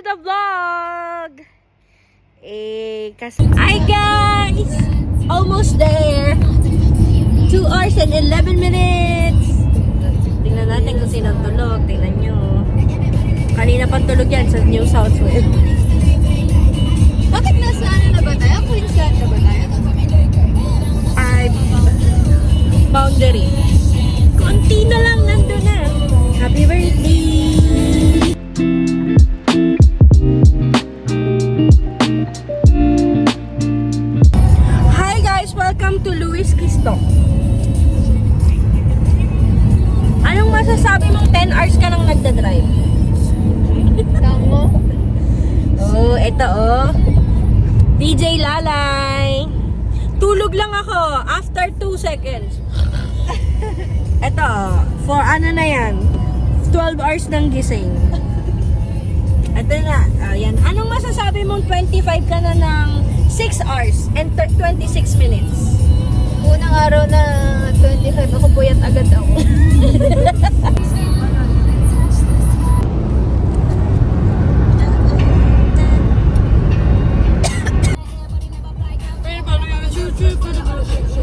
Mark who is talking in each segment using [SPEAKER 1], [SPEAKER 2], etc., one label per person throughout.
[SPEAKER 1] the vlog! Hi guys! Almost there! 2 hours and 11 minutes! Tingnan natin kung sinong tulog. Tingnan nyo. Kanina pang tulog yan sa New South Wales.
[SPEAKER 2] Bakit nasa ano na ba tayo? Queensland na ba tayo?
[SPEAKER 1] Boundary. Konti na lang nandun na. Happy birthday! Hi guys! Welcome to Luis Cristo. Anong masasabi mong 10 hours ka nang nagdadrive?
[SPEAKER 2] Tamo.
[SPEAKER 1] Oh, eto oh. DJ Lalay. Tulog lang ako after 2 seconds. Eto, for ano na yan? 12 hours ng gising. Eto na, ayan. Anong masasabi mong 25 ka na ng 6 hours and 26 minutes?
[SPEAKER 2] Unang araw na 25 ako, puyat agad ako.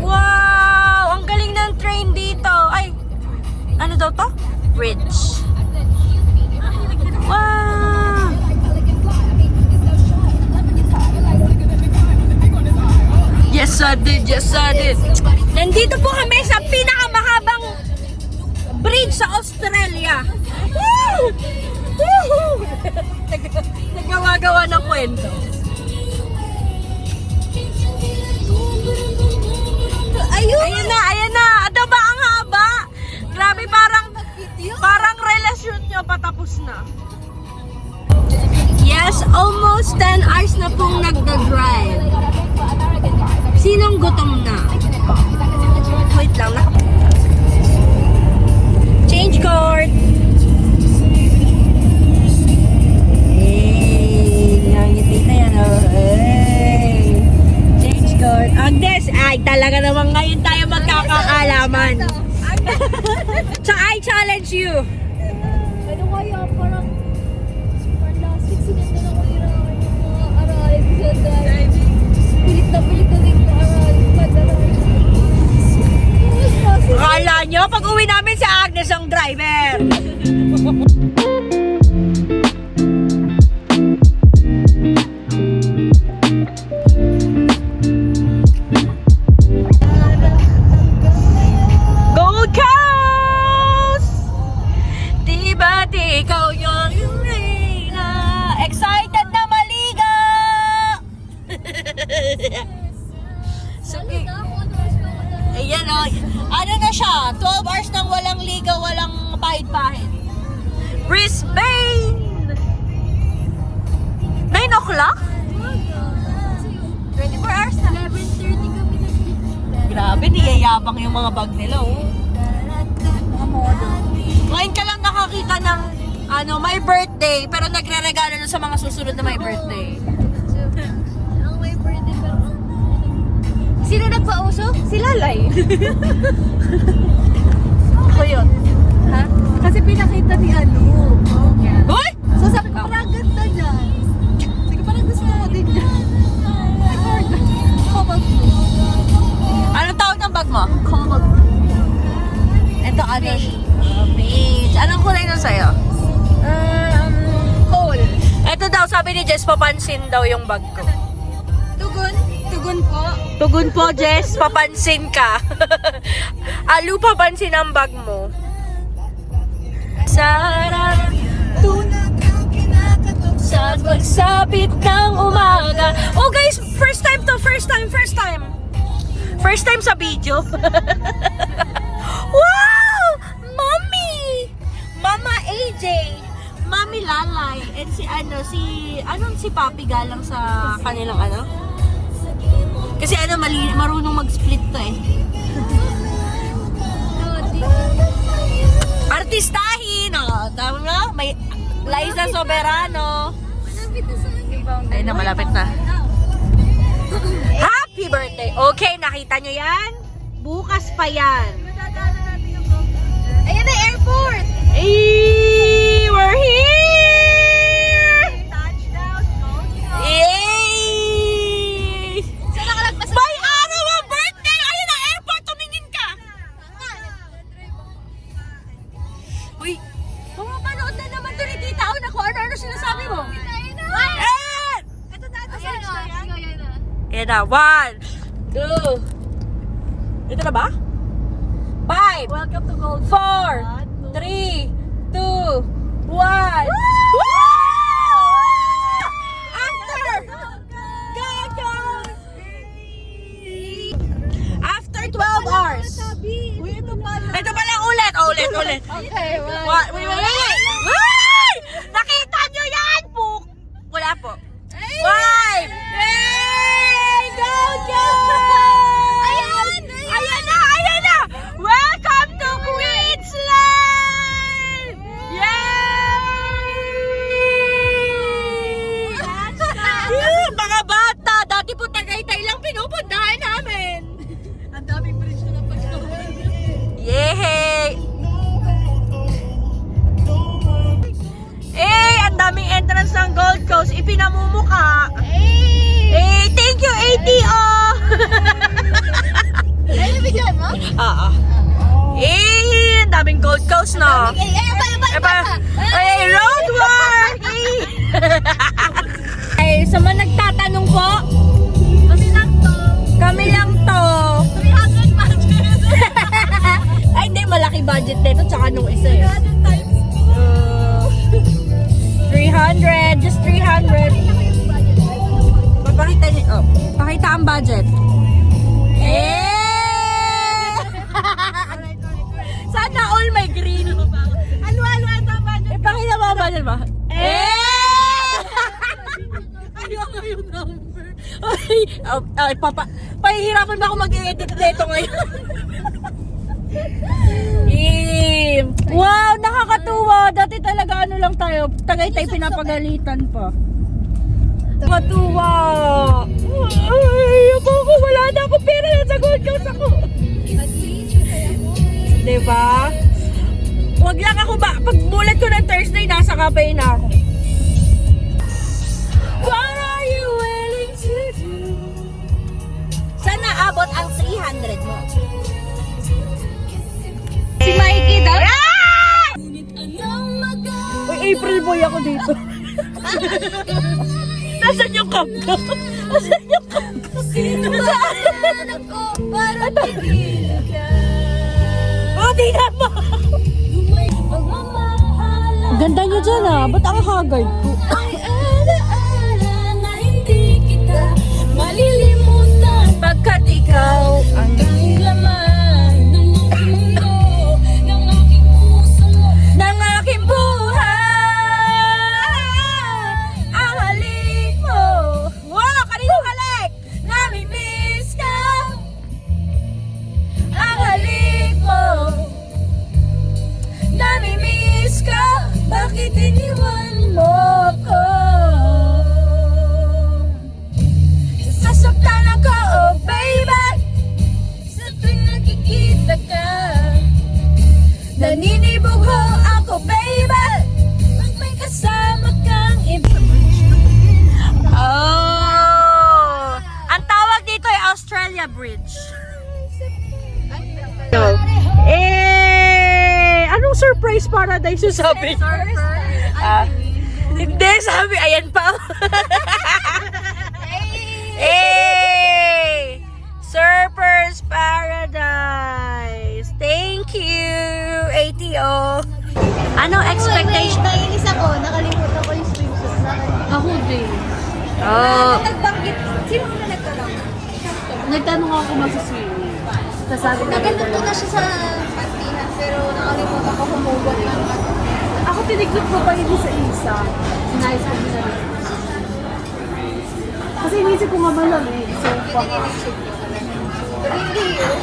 [SPEAKER 1] Wow! Ang galing ng train dito. Ay, ano daw to? Bridge. Wow! Yes, I did. Yes, I did. Nandito po kami sa pinakamahabang bridge sa Australia. Woo! Woo! Nagawa-gawa ng kwento. Ayan na, ayan na. Ano ba ang haba? Grabe, parang relasyon nyo patapos na. Yes, almost 10 hours na pong nagda-drive. Sinong gutom na? Wait lang na. Change card. Hey, nangiti na yan. Oh. Hey. Change card. Agnes, ay talaga naman ngayon tayo magkakaalaman. So I challenge you.
[SPEAKER 2] Ano kaya parang last week sinundan ako yung mga arrive sa drive. Pilit na dito arrive.
[SPEAKER 1] Akala nyo, pag uwi namin si Agnes ang driver. Gold Coast! Diba't ikaw yung reyna. Excited na maliga! Sige. Ayan o. Ano na siya? 12 hours nang walang liga, walang pahid-pahid. Brisbane! 9 o'clock?
[SPEAKER 2] 24 hours na. 11:30 kami nag-drive.
[SPEAKER 1] Grabe, niyayabang yung mga bag nila oh.
[SPEAKER 2] Mga model.
[SPEAKER 1] Ngayon ka lang nakakita ng my birthday, pero nagre-regalo na sa mga susunod na may birthday.
[SPEAKER 2] Ang may birthday pero sino nagpauso? Si Lalay.
[SPEAKER 1] Ako yun.
[SPEAKER 2] Ha? Kasi pinakita ni
[SPEAKER 1] Uy!
[SPEAKER 2] So sabi ko, parang ganda dyan. Sige, parang gusto ko din dyan. Kabag mo.
[SPEAKER 1] Anong tawag ng bag mo?
[SPEAKER 2] Kabag.
[SPEAKER 1] Ito, ano? Beige. Anong kulay nun sa'yo?
[SPEAKER 2] Coal.
[SPEAKER 1] Ito daw, sabi ni Jess, papansin daw yung bag ko.
[SPEAKER 2] Tugon? Tugon po.
[SPEAKER 1] Tugon po, Jess, papansin ka. Alu, papansin ang bag mo. Sarap sa pagsapit ng umaga. Oh guys, first time to, first time. First time sa video. Wow! Mommy! Mama AJ, Mami Lalay, and si Papi galang sa kanilang Kasi marunong mag-split to eh. Artistahin! Oh, tama na? May Liza Soberano.
[SPEAKER 2] Malapit na sa akin.
[SPEAKER 1] Ayun na, malapit na. Happy birthday! Okay, nakita nyo yan? Bukas pa yan.
[SPEAKER 2] Ayan na, airport!
[SPEAKER 1] Hey, we're here! Uy, pumapanood na naman to ni Tita Aun ako. Ano sinasabi mo?
[SPEAKER 2] Ayun na!
[SPEAKER 1] Eh!
[SPEAKER 2] Ito na, ito search na yan. Yan na.
[SPEAKER 1] Yan na. 1, 2. Ito na ba? 5,
[SPEAKER 2] Welcome to Gold.
[SPEAKER 1] 4, 3, 2, 1. After 12 hours.
[SPEAKER 2] Uy, ito pala.
[SPEAKER 1] Ito pala ulit. Ulit.
[SPEAKER 2] Okay,
[SPEAKER 1] Wait. Wait! Nakita nyo yan po! Wala po. 5! Yay! Go! Ayan na! Welcome to Queensland! Yay! Mga bata! Dati po Tagaytay lang pinupuntahan namin.
[SPEAKER 2] Ang daming bridge na napagkawan.
[SPEAKER 1] Yay! Ang daming entrance ng Gold Coast. Ipinamumuka. Thank you, ATO!
[SPEAKER 2] Ay, bigyan mo?
[SPEAKER 1] Oo. Ang daming Gold Coast, no? Road work! Sa mga nagtatanong po, kami lang to.
[SPEAKER 2] 300 budget.
[SPEAKER 1] Ay, hindi. Malaki budget nito. Tsaka nung isa eh.
[SPEAKER 2] 300 times
[SPEAKER 1] 300. Just 300. Papakita niyo. Oh, pakita ang budget. Sana all may green.
[SPEAKER 2] Ano ito ang budget?
[SPEAKER 1] Pakita mo ang budget ba?
[SPEAKER 2] Ayoko yung number.
[SPEAKER 1] Ay, pahihirapan ba ako mag-edit nito ngayon? Wow, nakakatuwa. Dati talaga ano lang tayo, Tagaytay pinapagalitan pa. Nakakatuwa. Ay, ako, wala na ako pera na sa Gold Coast ako. Diba? Wag lang ako ba, pag bulat ko ng Thursday, nasa Kabay na ako. What are you willing to do? Sana abot ang 300 mo.
[SPEAKER 2] Si Mikey daw?
[SPEAKER 1] Uy, April boy ako dito. Nasaan yung cup ko? Nasaan yung cup ko? Oh, di na ba? Ganda niyo dyan ah. Ba't ang haggard ko? Pagkat ikaw ang laman ng aking buhay. Ang halik mo. Wow, kaninong halik? Nami-miss ka. Ang halik mo. Nami-miss ka. Bakit iniwan mo ko? Sasaktan ako, oh baby. Sa tuwing nakikita ka, naninibog ho ako, baby. Pag may kasama kang iba. Oh! Ang tawag dito ay Australia Bridge. Anong surprise paradise yung sabi? Hindi, sabi, ayan pa. Surfers Paradise. Thank you, ATO. Anong expectation?
[SPEAKER 2] Nainis ako, nakalimutan ko yung swimsuit. Ako din.
[SPEAKER 1] Oh.
[SPEAKER 2] Nagbanggit, sino na nagtanong?
[SPEAKER 3] Nagtanong ako mag-swimming. Sasabi na
[SPEAKER 2] Nagandun ko na siya sa pantihan, pero nakalimutan ko humugot ng
[SPEAKER 3] ako tiniklop ko pa hindi sa isa. Sinayos ko na rin. Kasi inisip ko nga malamig. So, baka
[SPEAKER 2] Hindi yun.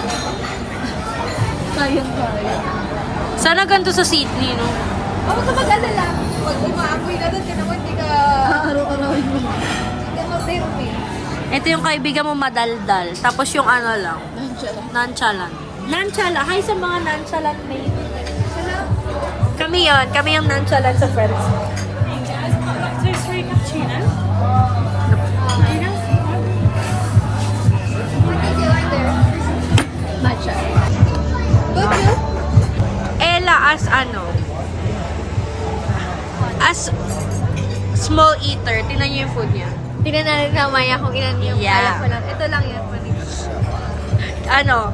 [SPEAKER 3] kaya.
[SPEAKER 1] Sana ganito sa Sydney, no?
[SPEAKER 2] Huwag ka mag-alala. Pag umaapoy na doon, kinaman, hindi ka...
[SPEAKER 3] Araw-arawin mo.
[SPEAKER 2] Hindi ka mag-therapy.
[SPEAKER 1] Ito yung kaibigan mo madaldal. Tapos yung ano lang, nonchalant. Nonchalant. Hi sa mga nonchalant mates. Kami yon, kami yung nonchalant sa friends.
[SPEAKER 3] There's three cappuccino.
[SPEAKER 2] What did you order?
[SPEAKER 3] Matcha.
[SPEAKER 2] Go to?
[SPEAKER 1] Ella as ano? as small eater, tingnan niyo yung food niya.
[SPEAKER 2] Tingnan natin mamaya kung ilan yung
[SPEAKER 1] Yeah.
[SPEAKER 2] kaya ko lang. Ito lang yan.
[SPEAKER 1] Ano,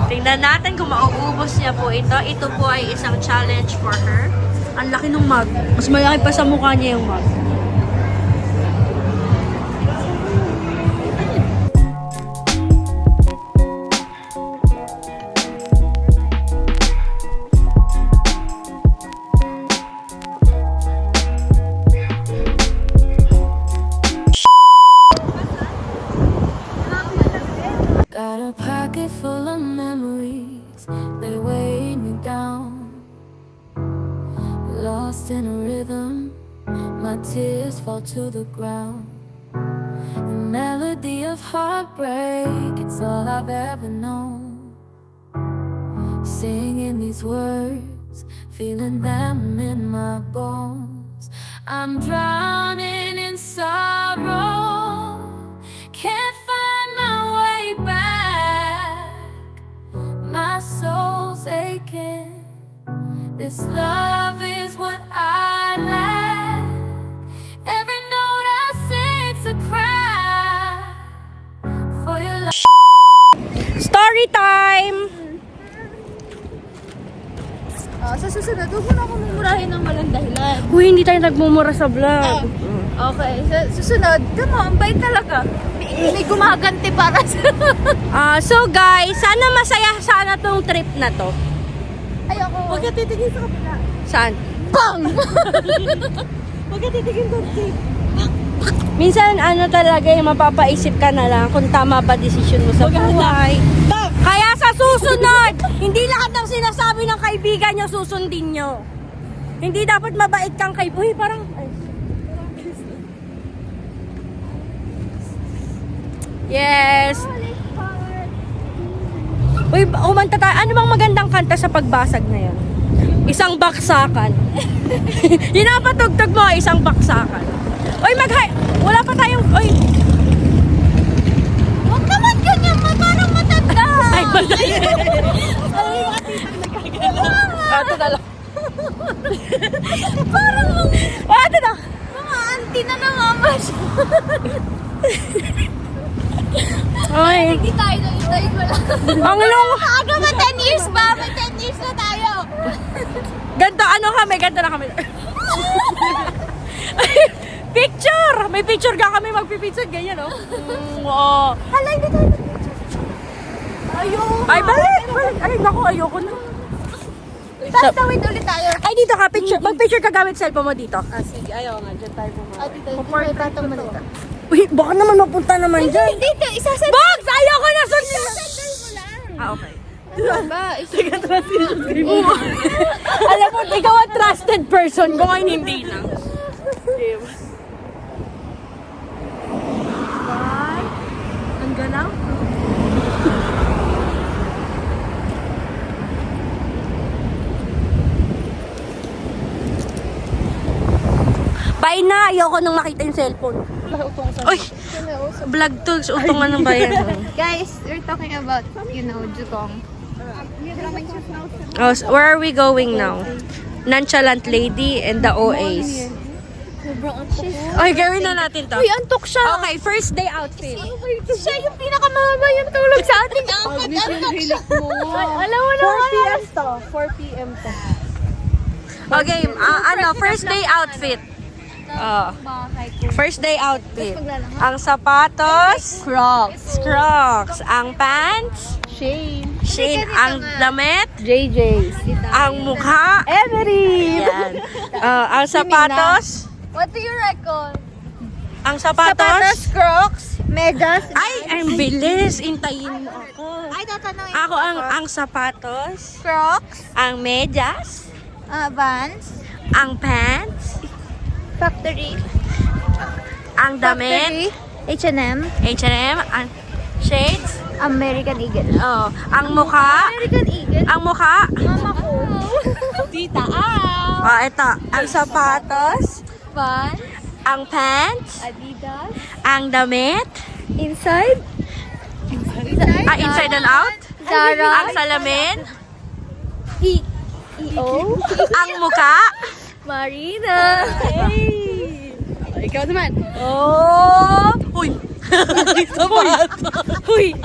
[SPEAKER 1] tingnan natin kung mauubos niya po ito. Ito po ay isang challenge for her. Ang laki ng mug. Mas malaki pa sa mukha niya yung mug.
[SPEAKER 4] Got a pocket full of memories, they weigh me down. Lost in a rhythm, my tears fall to the ground. The melody of heartbreak, it's all I've ever known. Singing these words, feeling them in my bones. I'm drowning in sorrow, can't find my way back. My soul's aching, this love is what I lack. Every note I sing's a cry for your love.
[SPEAKER 1] Story time!
[SPEAKER 2] Sa susunod, huwag mo na ako mumurahin ng walang dahilan.
[SPEAKER 1] Uy, hindi tayo nagmumura sa vlog.
[SPEAKER 2] Okay, sa susunod, come on, bait talaga. May gumaganti para sa...
[SPEAKER 1] So guys, sana masaya sana tong trip na to.
[SPEAKER 2] Ayoko. Huwag ka titigil sa kabila.
[SPEAKER 1] Saan?
[SPEAKER 2] Bang!
[SPEAKER 3] Huwag ka titigil doon, Jake.
[SPEAKER 1] Minsan ano talaga yung mapapaisip ka na lang kung tama ba decision mo sa buhay. Kaya sa susunod, hindi lahat ng sinasabi ng kaibigan nyo susundin nyo. Hindi dapat mabait kang kaibigan. Uy, parang... Yes. Uy, umanta tayo. Ano bang magandang kanta sa pagbasag na yun? Isang baksakan. Yun ang patugtog mo, isang baksakan. Uy, wala pa tayong... Uy,
[SPEAKER 2] Huwag naman ganyan, parang matanda.
[SPEAKER 1] ay, bagay. Ito na lang.
[SPEAKER 2] Parang
[SPEAKER 1] Ito na.
[SPEAKER 2] mga auntie na nangamas.
[SPEAKER 1] Ay,
[SPEAKER 2] Hindi tayo nag-intayin mo lang.
[SPEAKER 1] ang long.
[SPEAKER 2] Aga ba 10 years ba? May 10 years na tayo.
[SPEAKER 1] Ganda na kami. Picture! May picture ka kami magpipicture. Ganyan, oh. Wow.
[SPEAKER 2] Hala, hindi tayo.
[SPEAKER 1] Ay, balik. Ay, naku, ayoko na.
[SPEAKER 2] Tapos tawid ulit tayo.
[SPEAKER 1] Ay, dito ka, picture. Mag-picture ka gamit cellphone mo dito.
[SPEAKER 3] Sige, ayaw nga. Diyan tayo pumunta.
[SPEAKER 2] Dito, may batang malita.
[SPEAKER 1] Uy, baka naman mapunta naman dyan.
[SPEAKER 2] Dito, isasend.
[SPEAKER 1] Box! Ayoko na sa...
[SPEAKER 2] Isasend mo lang.
[SPEAKER 1] Okay.
[SPEAKER 2] Ba?
[SPEAKER 1] Alam mo, ikaw ang trusted person. Kung ngayon hindi na.
[SPEAKER 3] Ang ganaw?
[SPEAKER 1] Bye na! Ayoko nang makita yung cellphone. Uy! Vlog to. Utungan ng bayan.
[SPEAKER 2] Guys, we're talking about, Jutong.
[SPEAKER 1] Oh, where are we going now? Nonchalant Lady and the OAs. Ay, gawin na natin to.
[SPEAKER 2] Uy, antok siya.
[SPEAKER 1] Okay, first day outfit.
[SPEAKER 2] Siya yung pinakamahaba yung tulog sa ating apat. Antok siya. Alam mo na.
[SPEAKER 3] 4 p.m. to. 4 p.m. to.
[SPEAKER 1] Okay, first day outfit. First day outfit. Ang sapatos, Crocs. Ang pants, Shane. Ang damit,
[SPEAKER 3] JJ's.
[SPEAKER 1] ang mukha,
[SPEAKER 3] Emery!
[SPEAKER 1] yan. Ang sapatos,
[SPEAKER 2] What do you reckon?
[SPEAKER 1] ang sapatos,
[SPEAKER 2] Crocs, Megas.
[SPEAKER 1] ay, ang bilis. Intayin mo ako.
[SPEAKER 2] Ay, tatanungin
[SPEAKER 1] Ako ang sapatos,
[SPEAKER 2] Crocs,
[SPEAKER 1] ang medyas,
[SPEAKER 2] Vans,
[SPEAKER 1] ang pants,
[SPEAKER 2] Factory,
[SPEAKER 1] ang damit,
[SPEAKER 2] H&M,
[SPEAKER 1] H&M, ang shades,
[SPEAKER 2] American Eagle.
[SPEAKER 1] ang mukha,
[SPEAKER 2] American Eagle?
[SPEAKER 1] ang mukha,
[SPEAKER 2] Mama ko.
[SPEAKER 3] Tita
[SPEAKER 1] ito, ang sapatos,
[SPEAKER 2] Vans,
[SPEAKER 1] ang pants,
[SPEAKER 2] Adidas,
[SPEAKER 1] ang damit,
[SPEAKER 2] Inside,
[SPEAKER 1] inside and out,
[SPEAKER 2] Zara,
[SPEAKER 1] ang salamin,
[SPEAKER 2] EO,
[SPEAKER 1] ang mukha,
[SPEAKER 2] Marina! Hey!
[SPEAKER 3] Ikaw naman.
[SPEAKER 1] Oh! Uy! Sapatos! Uy!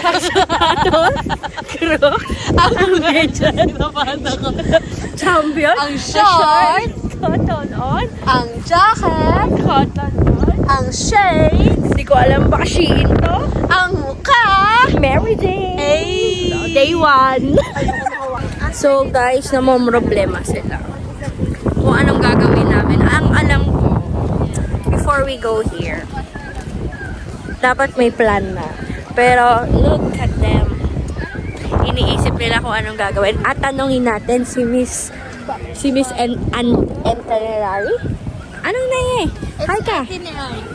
[SPEAKER 1] Sapatos! Crocs! Ang medya sapatos ko. Champion!
[SPEAKER 3] Ang short.
[SPEAKER 1] Cotton on!
[SPEAKER 3] Ang jacket.
[SPEAKER 1] Cotton on!
[SPEAKER 3] Ang shades.
[SPEAKER 1] Hindi ko alam baka Shein to.
[SPEAKER 3] Ang mukha.
[SPEAKER 1] Mary Jane!
[SPEAKER 3] Hey!
[SPEAKER 1] So, day 1. So guys, namomroblema sila. Kung anong gagawin namin. Ang alam ko, before we go here, dapat may plan na. Pero look at them. Iniisip nila kung anong gagawin. At tanongin natin si Miss Itinerary? Anong na eh? Hi ka?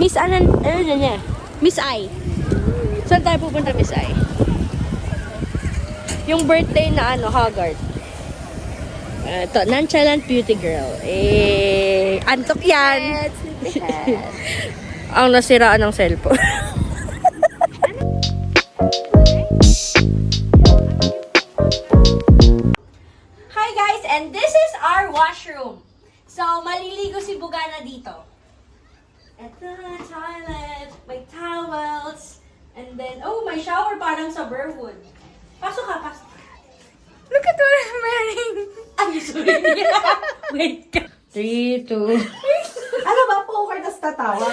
[SPEAKER 1] Miss ano na niya? Miss I. Saan tayo pupunta, Miss I? Yung birthday na Haggard. Ito, nonchalant beauty girl. Antok yan. Ang nasiraan ng cellphone. Hi guys, and this is our washroom. So, maliligo si Bugana dito. Ito, toilet, may towels, and then, oh, may shower parang sa Burwood. Pasok ka, pasok ka.
[SPEAKER 3] Look at what I'm wearing.
[SPEAKER 1] Ay, sorry. Wait ka. 3, 2.
[SPEAKER 3] Ano ba? Poker tas tatawa.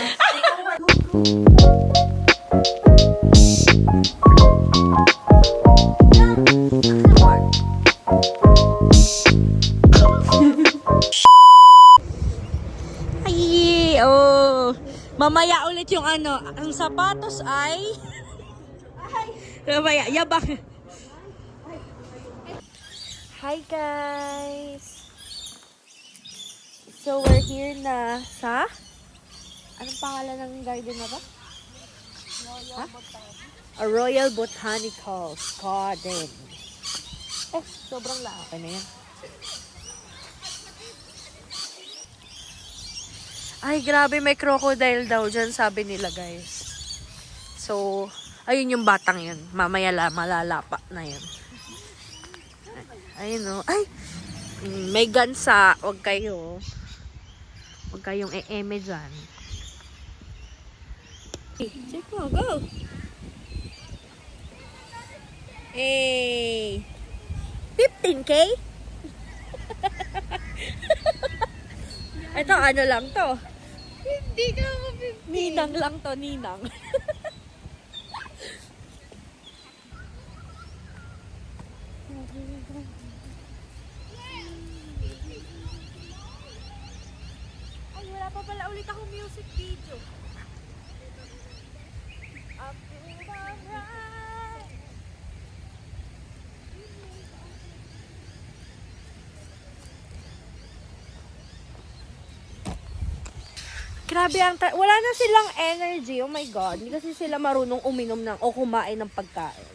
[SPEAKER 1] Ay, oh. Mamaya ulit yung ang sapatos ay... Mamaya, yabang. Hi guys! So we're here na sa... Anong pangalan ng garden na ba? A Royal Botanical Garden. Sobrang laki na yan. Ay, grabe, may crocodile daw dyan, sabi nila, guys. So, ayun yung batang yun. Mamaya malalapa na yun. Ayun, oh. Ay! May gansa. Huwag kayong e-eme dyan. Check mo, go! Hey! 15K? Ito, ano lang to?
[SPEAKER 2] Hindi ka mapipili.
[SPEAKER 1] Ninang lang to, ninang. Ay, wala pa pala ulit akong music video. Up to the right. Grabe wala na silang energy. Oh my God. Hindi kasi sila marunong uminom o kumain ng pagkain.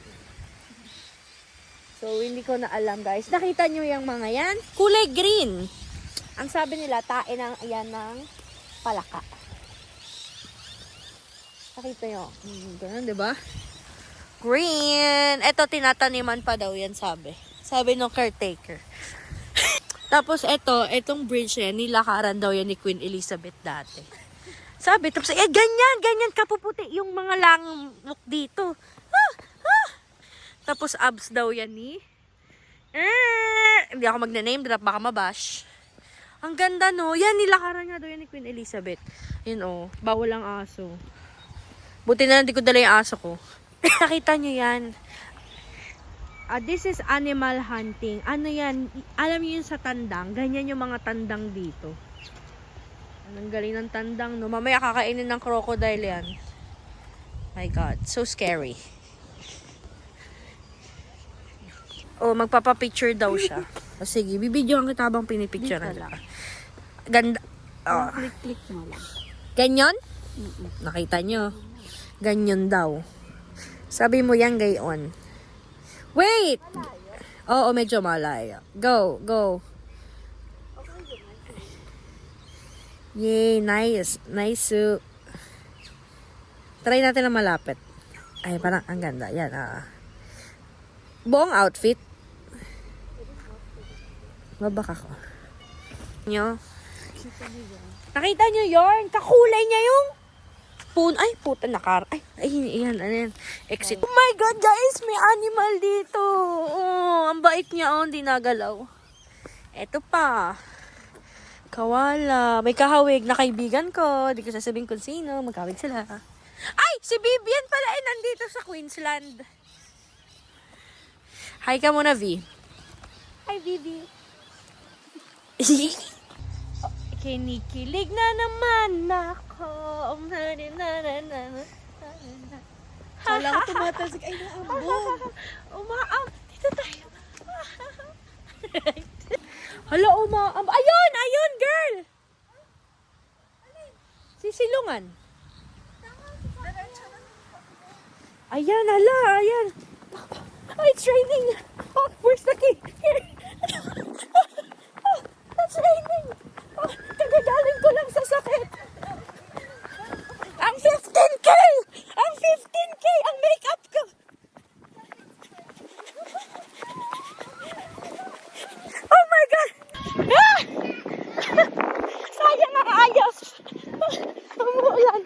[SPEAKER 1] So, hindi ko na alam, guys. Nakita nyo yung mga yan? Kulay green. Ang sabi nila, tae yan ng palaka. Nakita nyo? Ganun, di ba? Green. Ito, tinataniman pa daw yan, sabi. Sabi ng caretaker. Tapos, itong bridge yan, nilakaran daw yan ni Queen Elizabeth dati. Sabi, tapos, ganyan kapuputi yung mga langmok dito. Tapos, abs daw yan ni... Hindi ako magne-name drop, baka mabash. Ang ganda, no? Yan, nilakaran nga daw yan ni Queen Elizabeth. Yun, oh. Bawal ang aso. Buti na lang, di ko dala yung aso ko. Nakita nyo yan. This is animal hunting. Ano yan? Alam niyo yun sa tandang? Ganyan yung mga tandang dito. Ang galing ng tandang, no? Mamaya kakainin ng crocodile yan. My God. So scary. Oh, magpapapicture daw siya. O sige, bibidyoan kita habang pinipicture na lang. Ganda. Oh.
[SPEAKER 3] Click mo lang.
[SPEAKER 1] Ganyan? Nakita nyo? Ganyan daw. Sabi mo yan gayon. Wait! Oo, medyo malayo. Go, go. Yay, nice. Nice suit. Try natin na malapit. Ay, parang ang ganda. Yan, buong outfit. Babak ako. Nyo, Nakita nyo yun? Kakulay niya yung ay, puta, yan, ano yan, exit. Oh my God, guys, may animal dito. Oh, ang bait niya, oh, hindi nagalaw. Eto pa. Kawala. May kahawig na kaibigan ko. Di ko sasabihin kung sino. Magkawig sila. Ay, si Vivian pala ay nandito sa Queensland. Hi ka muna, V.
[SPEAKER 2] Hi, Vivi.
[SPEAKER 1] Kinikilig na naman ako.
[SPEAKER 3] Kala ko tumatasik. Ay, naambog.
[SPEAKER 1] Dito tayo. Hala, Ayun, girl! Sisilungan. Ayan. Oh, it's raining. Oh, where's the key? Here. Oh, it's raining. Oh, kagagaling ko lang sa sakit. Ang 15K! Ang 15K! Ang makeup ko! Oh my God! Ah! Sayang ang ayos! Umuulan.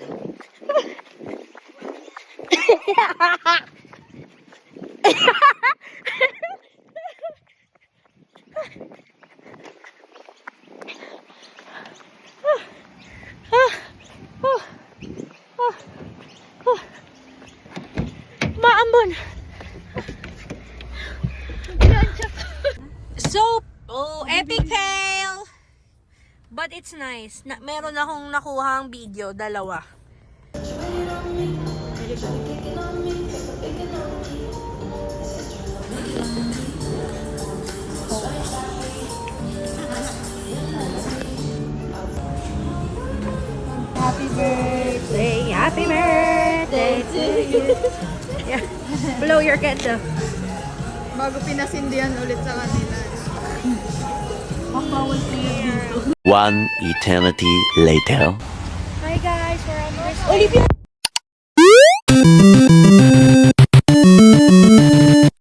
[SPEAKER 1] Maambon. So, epic fail. But it's nice. Meron akong nakuhang video, 2. Happy birthday to you. Yeah. Blow your candle.
[SPEAKER 3] Bago pinasindihan ulit sa kanila.
[SPEAKER 5] One eternity later.
[SPEAKER 1] Hi guys, we're on the